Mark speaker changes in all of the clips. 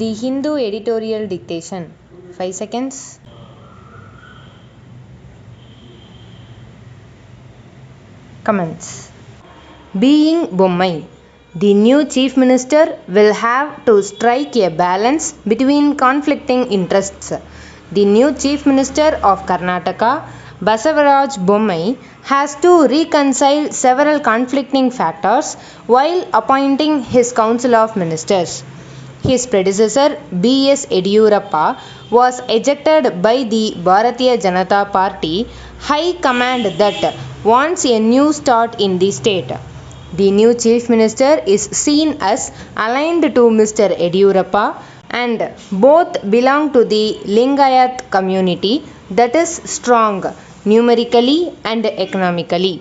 Speaker 1: The Hindu editorial dictation. 5 seconds. Comments. Being Bommai, the new chief minister will have to strike a balance between conflicting interests. The new chief minister of Karnataka, Basavaraj Bommai, has to reconcile several conflicting factors while appointing his council of ministers. His predecessor B.S. Yediyurappa was ejected by the Bharatiya Janata Party high command that wants a new start in the state. The new chief minister is seen as aligned to Mr. Yediyurappa and both belong to the Lingayat community that is strong numerically and economically.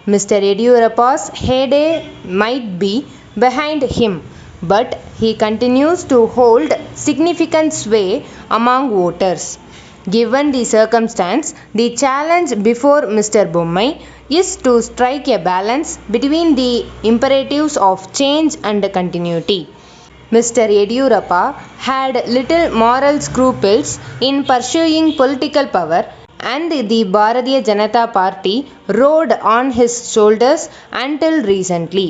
Speaker 1: Mr. Yediyurappa's heyday might be behind him, but he continues to hold significant sway among voters. Given the circumstance, the challenge before Mr. Bommai is to strike a balance between the imperatives of change and continuity. Mr. Yediyurappa had little moral scruples in pursuing political power, and the Bharatiya Janata Party rode on his shoulders until recently.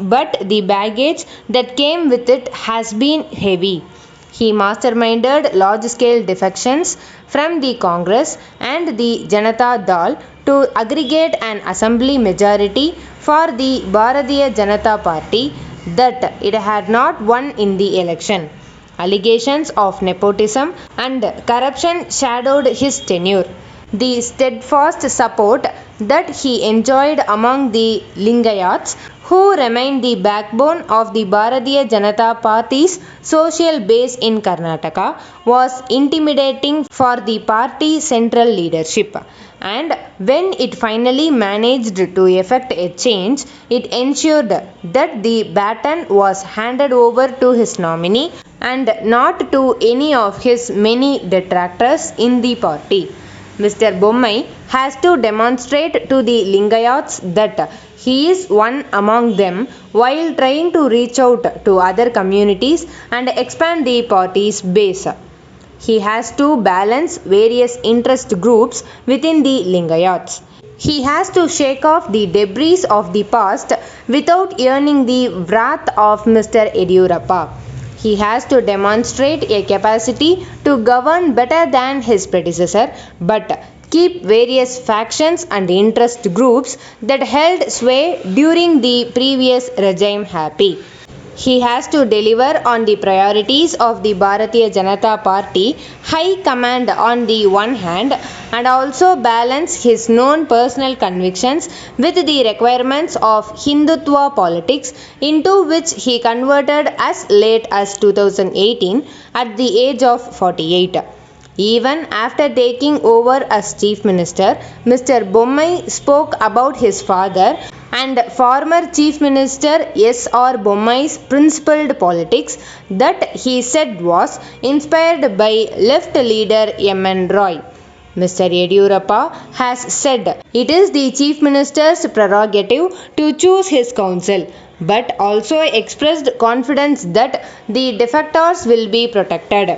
Speaker 1: But the baggage that came with it has been heavy. He masterminded large-scale defections from the Congress and the Janata Dal to aggregate an assembly majority for the Bharatiya Janata Party that it had not won in the election. Allegations of nepotism and corruption shadowed his tenure. The steadfast support that he enjoyed among the Lingayats, who remain the backbone of the Bharatiya Janata Party's social base in Karnataka, was intimidating for the party central leadership. And when it finally managed to effect a change, it ensured that the baton was handed over to his nominee and not to any of his many detractors in the party. Mr. Bommai has to demonstrate to the Lingayats that he is one among them while trying to reach out to other communities and expand the party's base. He has to balance various interest groups within the Lingayats. He has to shake off the debris of the past without earning the wrath of Mr. Yediyurappa. He has to demonstrate a capacity to govern better than his predecessor, but keep various factions and interest groups that held sway during the previous regime happy. He has to deliver on the priorities of the Bharatiya Janata Party high command on the one hand and also balance his known personal convictions with the requirements of Hindutva politics, into which he converted as late as 2018 at the age of 48. Even after taking over as chief minister, Mr. Bommai spoke about his father and former chief minister S.R. Bommai's principled politics that he said was inspired by left leader M.N. Roy. Mr. Yediyurappa has said it is the chief minister's prerogative to choose his council, but also expressed confidence that the defectors will be protected.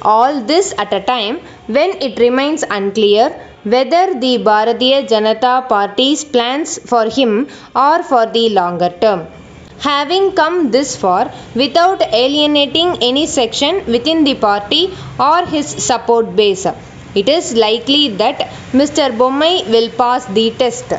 Speaker 1: All this at a time when it remains unclear whether the Bharatiya Janata Party's plans for him are for the longer term. Having come this far without alienating any section within the party or his support base, it is likely that Mr. Bommai will pass the test.